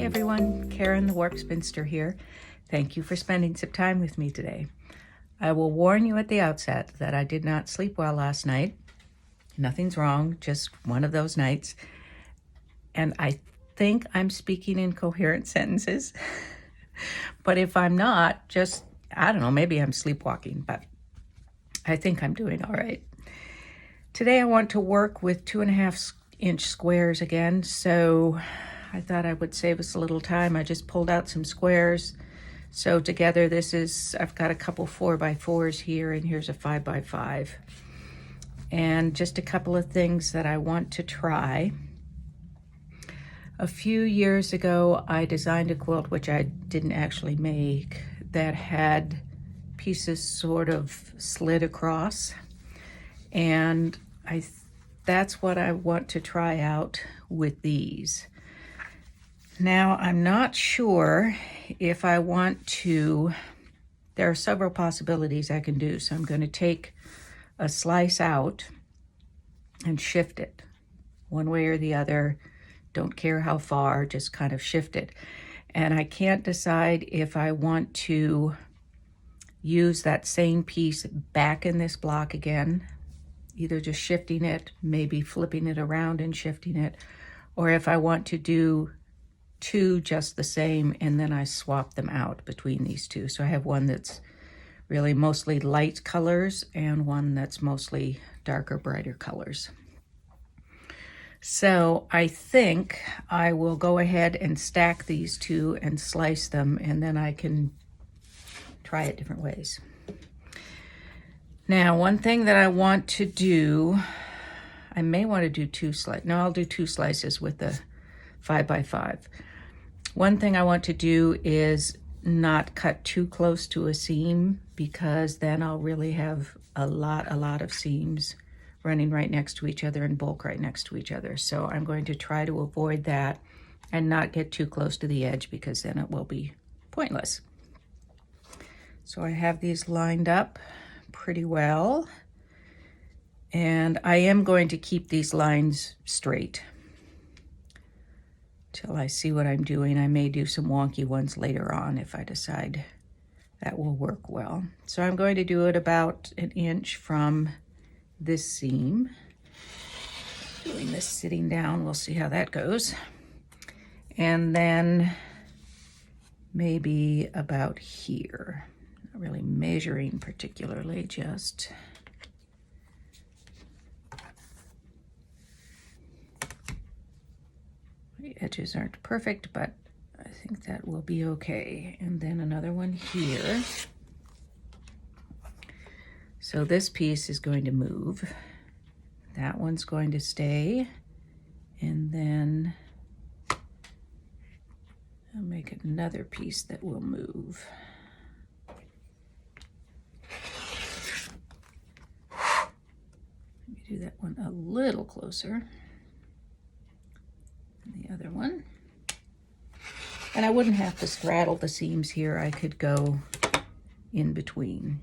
everyone, Karen the Warp Spinster here. Thank you for spending some time with me today. I will warn you at the outset that I did not sleep well last night. Nothing's wrong, just one of those nights. And I think I'm speaking in coherent sentences. But if I'm not, I don't know, maybe I'm sleepwalking, but I think I'm doing all right. Today I want to work with 2.5-inch squares again, so I thought I would save us a little time. I just pulled out some squares. So together I've got a couple 4x4s here, and here's a 5x5. And just a couple of things that I want to try. A few years ago, I designed a quilt, which I didn't actually make, that had pieces sort of slid across. And that's what I want to try out with these. Now, I'm not sure if I want to, there are several possibilities I can do. So I'm going to take a slice out and shift it one way or the other. Don't care how far, just kind of shift it. And I can't decide if I want to use that same piece back in this block again, either just shifting it, maybe flipping it around and shifting it, or if I want to do two just the same and then I swap them out between these two. So I have one that's really mostly light colors and one that's mostly darker, brighter colors. So I think I will go ahead and stack these two and slice them, and then I can try it different ways. Now, one thing that I want to do, I may want to do I'll do two slices with the 5x5. One thing I want to do is not cut too close to a seam, because then I'll really have a lot of seams running right next to each other and bulk right next to each other. So I'm going to try to avoid that and not get too close to the edge, because then it will be pointless. So I have these lined up pretty well, and I am going to keep these lines straight till I see what I'm doing. I may do some wonky ones later on if I decide that will work well. So I'm going to do it about 1 inch from this seam. Doing this sitting down, we'll see how that goes. And then maybe about here. Not really measuring particularly, just the edges aren't perfect, but I think that will be okay. And then another one here. So this piece is going to move. That one's going to stay. And then I'll make another piece that will move. Let me do that one a little closer than the other one. And I wouldn't have to straddle the seams here. I could go in between.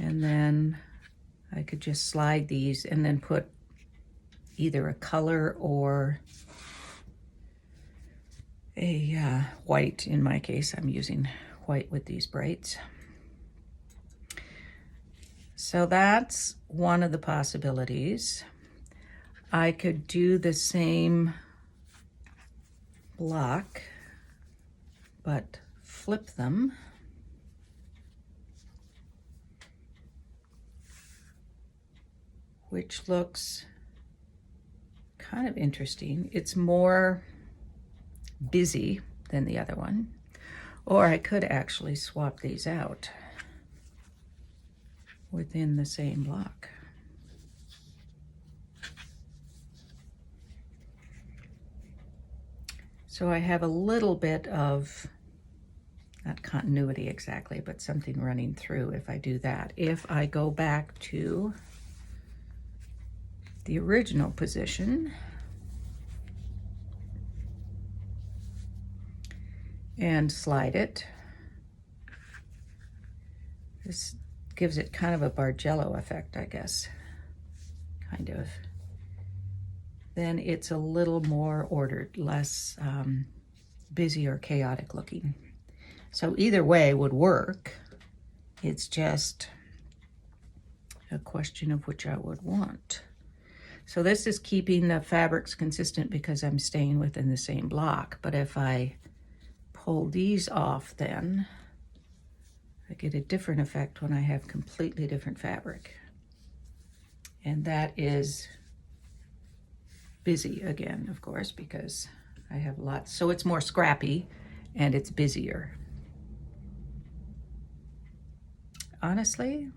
And then I could just slide these and then put either a color or a white. In my case, I'm using white with these brights. So that's one of the possibilities. I could do the same block, but flip them. Which looks kind of interesting. It's more busy than the other one. Or I could actually swap these out within the same block. So I have a little bit of, not continuity exactly, but something running through if I do that. If I go back to the original position and slide it, this gives it kind of a Bargello effect, I guess. Kind of. then it's a little more ordered, less busy or chaotic looking. So either way would work. It's just a question of which I would want. So this is keeping the fabrics consistent because I'm staying within the same block. But if I pull these off, then I get a different effect when I have completely different fabric. And that is busy again, of course, because I have lots. So it's more scrappy and it's busier. Honestly,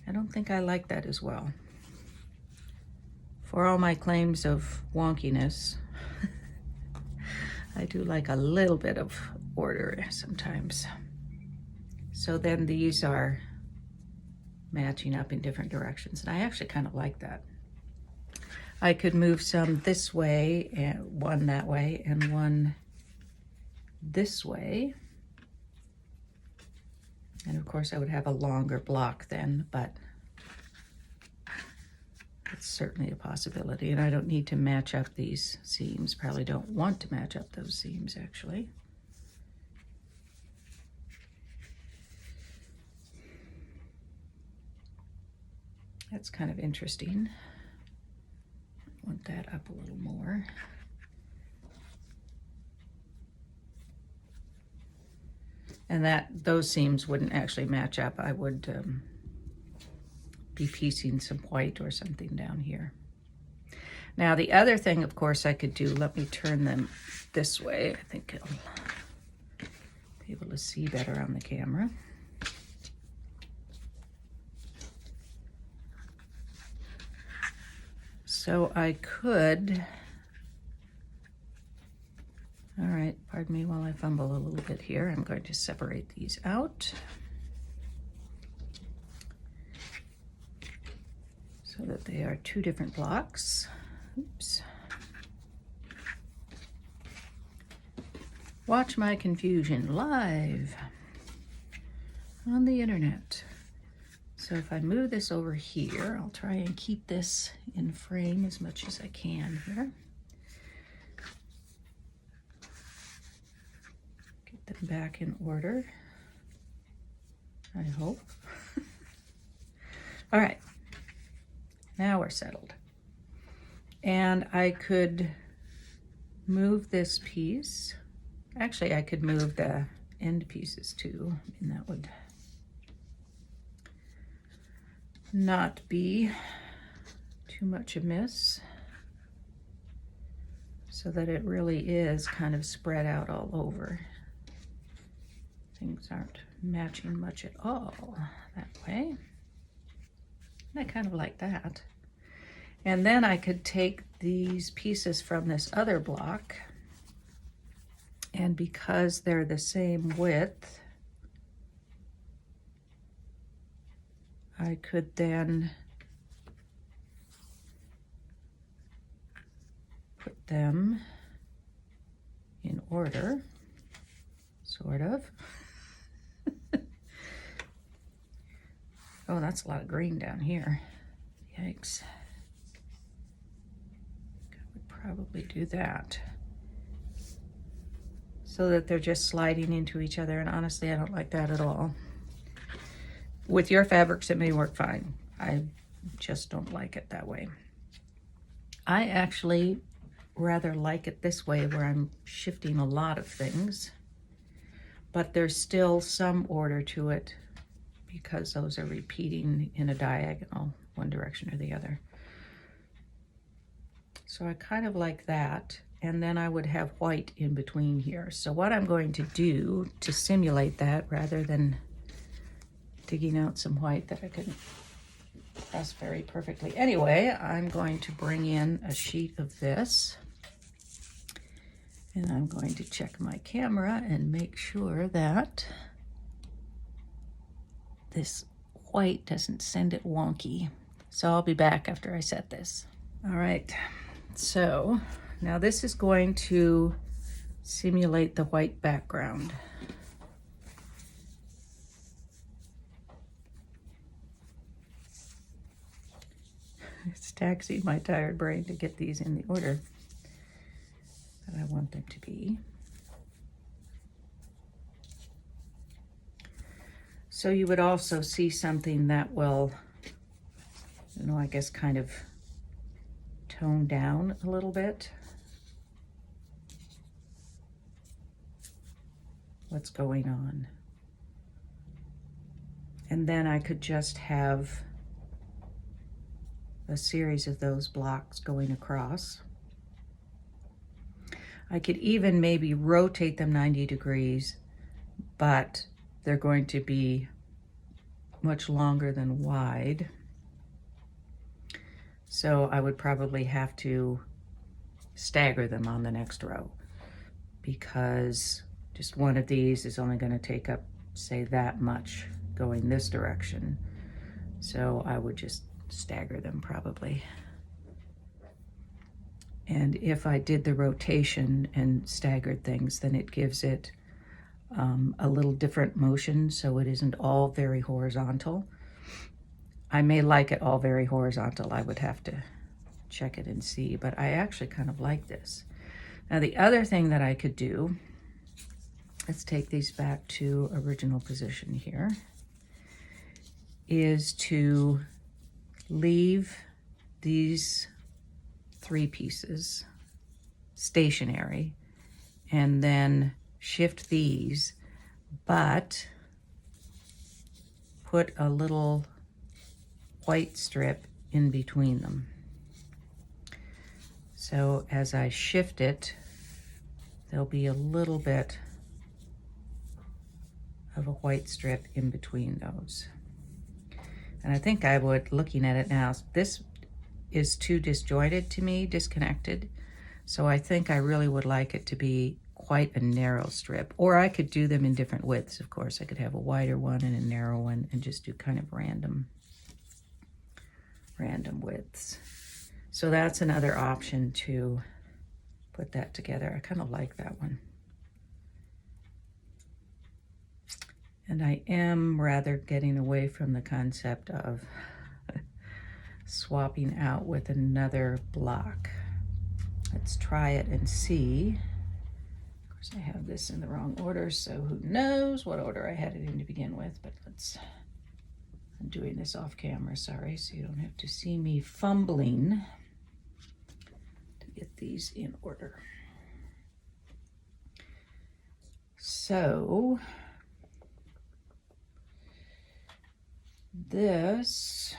I don't think I like that as well. For all my claims of wonkiness, I do like a little bit of order sometimes. So then these are matching up in different directions, and I actually kind of like that. I could move some this way, and one that way, and one this way. And of course I would have a longer block then, but it's certainly a possibility. And I don't need to match up these seams. Probably don't want to match up those seams actually. That's kind of interesting. I want that up a little more. And those seams wouldn't actually match up. I would be piecing some white or something down here. Now the other thing, of course, I could do, let me turn them this way. I think I'll be able to see better on the camera. So I could, all right, pardon me while I fumble a little bit here. I'm going to separate these out so that they are two different blocks. Oops. Watch my confusion live on the internet. So if I move this over here, I'll try and keep this in frame as much as I can here. Get them back in order, I hope. All right, now we're settled. And I could move this piece. Actually, I could move the end pieces too. I mean, that would not be too much amiss, so that it really is kind of spread out all over. Things aren't matching much at all that way. And I kind of like that. And then I could take these pieces from this other block, and because they're the same width, I could then put them in order, sort of. Oh, that's a lot of green down here. Yikes. I would probably do that so that they're just sliding into each other, and honestly, I don't like that at all. With your fabrics, it may work fine. I just don't like it that way. I actually rather like it this way, where I'm shifting a lot of things, but there's still some order to it because those are repeating in a diagonal, one direction or the other. So I kind of like that. And then I would have white in between here. So what I'm going to do to simulate that, rather than digging out some white that I couldn't press very perfectly. Anyway, I'm going to bring in a sheet of this, and I'm going to check my camera and make sure that this white doesn't send it wonky. So I'll be back after I set this. All right, so now this is going to simulate the white background. It's taxing my tired brain to get these in the order that I want them to be. So you would also see something that will, I guess kind of tone down a little bit what's going on. And then I could just have a series of those blocks going across. I could even maybe rotate them 90 degrees, but they're going to be much longer than wide. So I would probably have to stagger them on the next row, because just one of these is only going to take up, say, that much going this direction. So I would just stagger them probably. And if I did the rotation and staggered things, then it gives it a little different motion, so it isn't all very horizontal. I may like it all very horizontal. I would have to check it and see, but I actually kind of like this. Now the other thing that I could do, let's take these back to original position here, is to leave these 3 pieces stationary and then shift these, but put a little white strip in between them. So as I shift it, there'll be a little bit of a white strip in between those. And I think I would, looking at it now, this is too disjointed to me, disconnected. So I think I really would like it to be quite a narrow strip. Or I could do them in different widths, of course. I could have a wider one and a narrow one and just do kind of random widths. So that's another option to put that together. I kind of like that one. And I am rather getting away from the concept of swapping out with another block. Let's try it and see. Of course, I have this in the wrong order, so who knows what order I had it in to begin with, but I'm doing this off camera, sorry, so you don't have to see me fumbling to get these in order. So, this,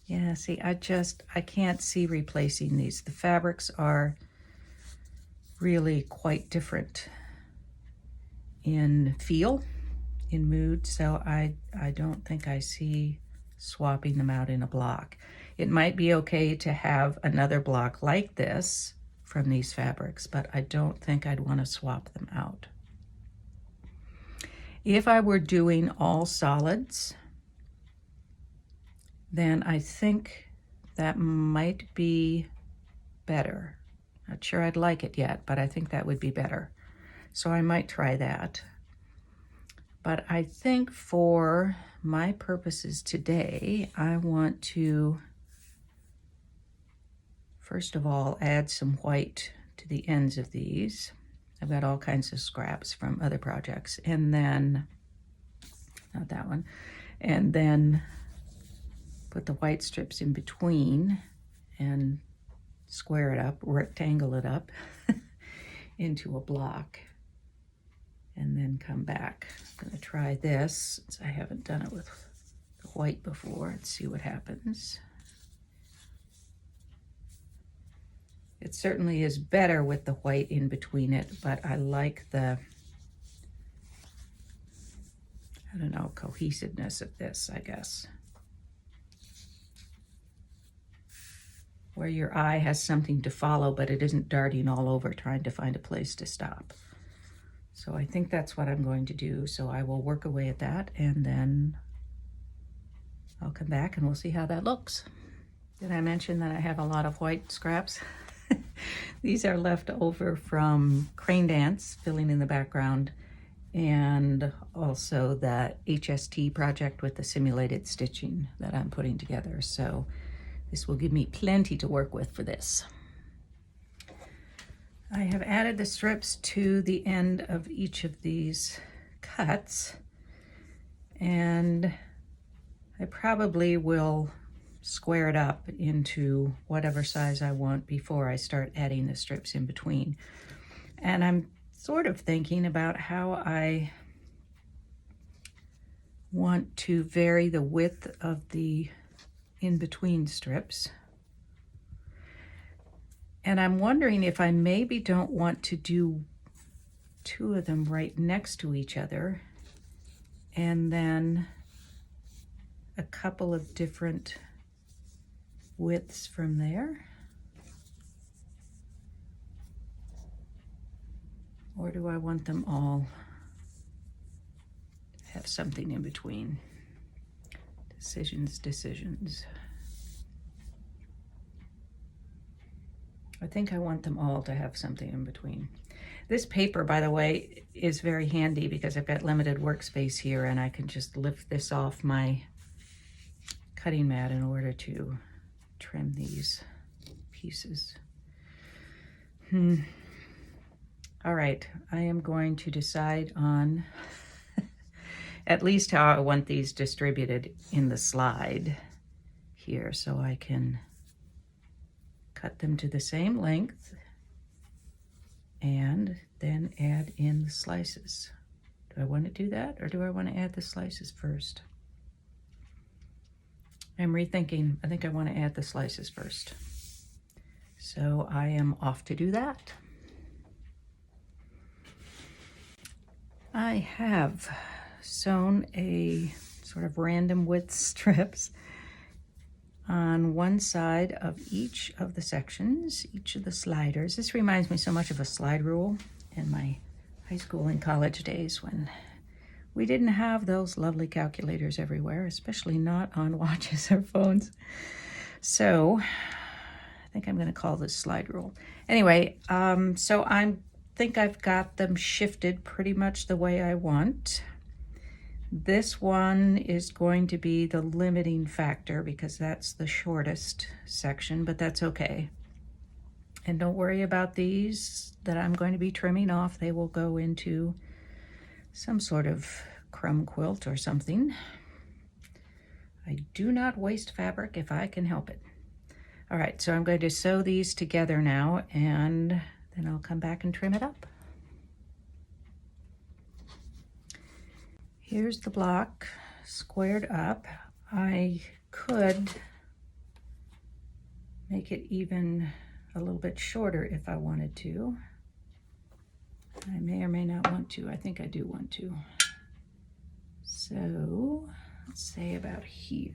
yeah, see, I can't see replacing these. The fabrics are really quite different in feel, in mood, so I don't think I see swapping them out in a block. It might be okay to have another block like this from these fabrics, but I don't think I'd want to swap them out. If I were doing all solids, then I think that might be better. Not sure I'd like it yet, but I think that would be better. So I might try that. But I think for my purposes today, I want to, first of all, add some white to the ends of these. I've got all kinds of scraps from other projects. And then, not that one, and then put the white strips in between and square it up, rectangle it up into a block, and then come back. I'm gonna try this, since I haven't done it with the white before, and see what happens. It certainly is better with the white in between it, but I like the, I don't know, cohesiveness of this, I guess. Where your eye has something to follow, but it isn't darting all over trying to find a place to stop. So I think that's what I'm going to do. So I will work away at that, and then I'll come back and we'll see how that looks. Did I mention that I have a lot of white scraps? These are left over from Crane Dance, filling in the background, and also the HST project with the simulated stitching that I'm putting together. So this will give me plenty to work with for this. I have added the strips to the end of each of these cuts, and I probably will square it up into whatever size I want before I start adding the strips in between. And I'm sort of thinking about how I want to vary the width of the in-between strips. And I'm wondering if I maybe don't want to do two of them right next to each other, and then a couple of different widths from there. Or do I want them all to have something in between? Decisions. I think I want them all to have something in between. This paper, by the way, is very handy because I've got limited workspace here, and I can just lift this off my cutting mat in order to trim these pieces. All right, I am going to decide on at least how I want these distributed in the slide here, so I can cut them to the same length and then add in the slices. Do I want to do that, or do I want to add the slices first? I'm rethinking. I think I want to add the slices first. So I am off to do that. I have sewn a sort of random width strips on one side of each of the sections, each of the sliders. This reminds me so much of a slide rule in my high school and college days when we didn't have those lovely calculators everywhere, especially not on watches or phones. So I think I'm going to call this slide rule. Anyway, so I think I've got them shifted pretty much the way I want. This one is going to be the limiting factor because that's the shortest section, but that's okay. And don't worry about these that I'm going to be trimming off. They will go into some sort of crumb quilt or something. I do not waste fabric if I can help it. All right, so I'm going to sew these together now, and then I'll come back and trim it up. Here's the block squared up. I could make it even a little bit shorter if I wanted to. I may or may not want to. I think I do want to. So let's say about here.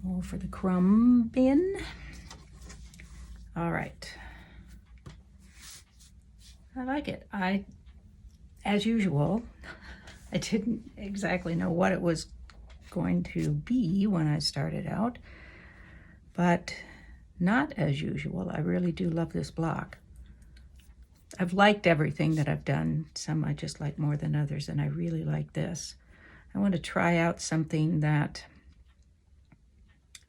More for the crumb bin. All right. I like it. As usual, I didn't exactly know what it was going to be when I started out, but not as usual. I really do love this block. I've liked everything that I've done. Some I just like more than others, and I really like this. I want to try out something that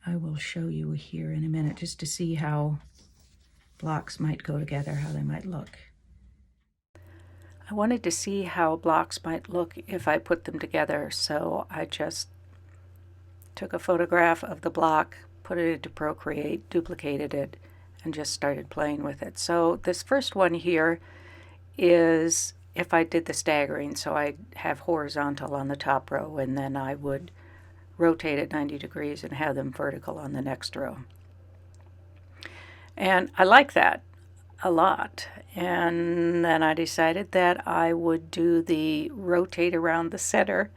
I will show you here in a minute, just to see how blocks might go together, how they might look. I wanted to see how blocks might look if I put them together, so I just took a photograph of the block, put it into Procreate, duplicated it, and just started playing with it. So this first one here is if I did the staggering, so I have horizontal on the top row, and then I would rotate it 90 degrees and have them vertical on the next row. And I like that a lot. And then I decided that I would do the rotate around the center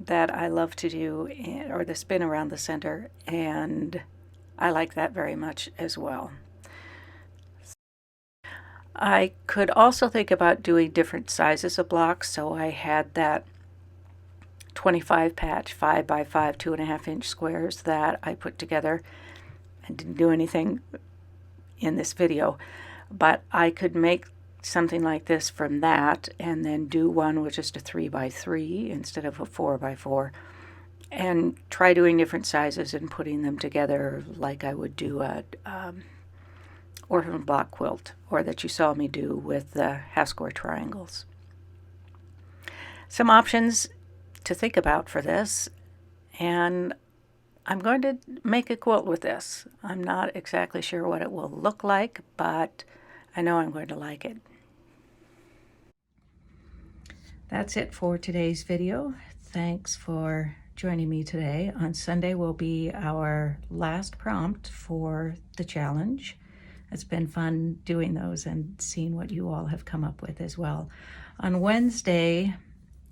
that I love to do, or the spin around the center, and I like that very much as well. I could also think about doing different sizes of blocks, so I had that 25 patch 5 by 5 2.5 inch squares that I put together. I didn't do anything in this video. but I could make something like this from that and then do one with just a 3x3 instead of a 4x4, and try doing different sizes and putting them together like I would do a orphan block quilt, or that you saw me do with the half square triangles. Some options to think about for this, and I'm going to make a quilt with this. I'm not exactly sure what it will look like, but I know I'm going to like it. That's it for today's video. Thanks for joining me today. On Sunday will be our last prompt for the challenge. It's been fun doing those and seeing what you all have come up with as well. On Wednesday,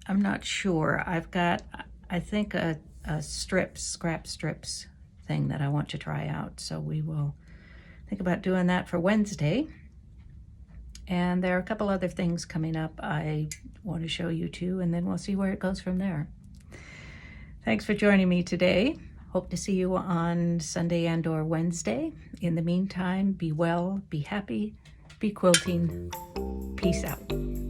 I'm not sure. I've got, I think, a scrap strips thing that I want to try out. So we will think about doing that for Wednesday. And there are a couple other things coming up I want to show you too, and then we'll see where it goes from there. Thanks for joining me today. Hope to see you on Sunday and or Wednesday. In the meantime, be well, be happy, be quilting. Peace out.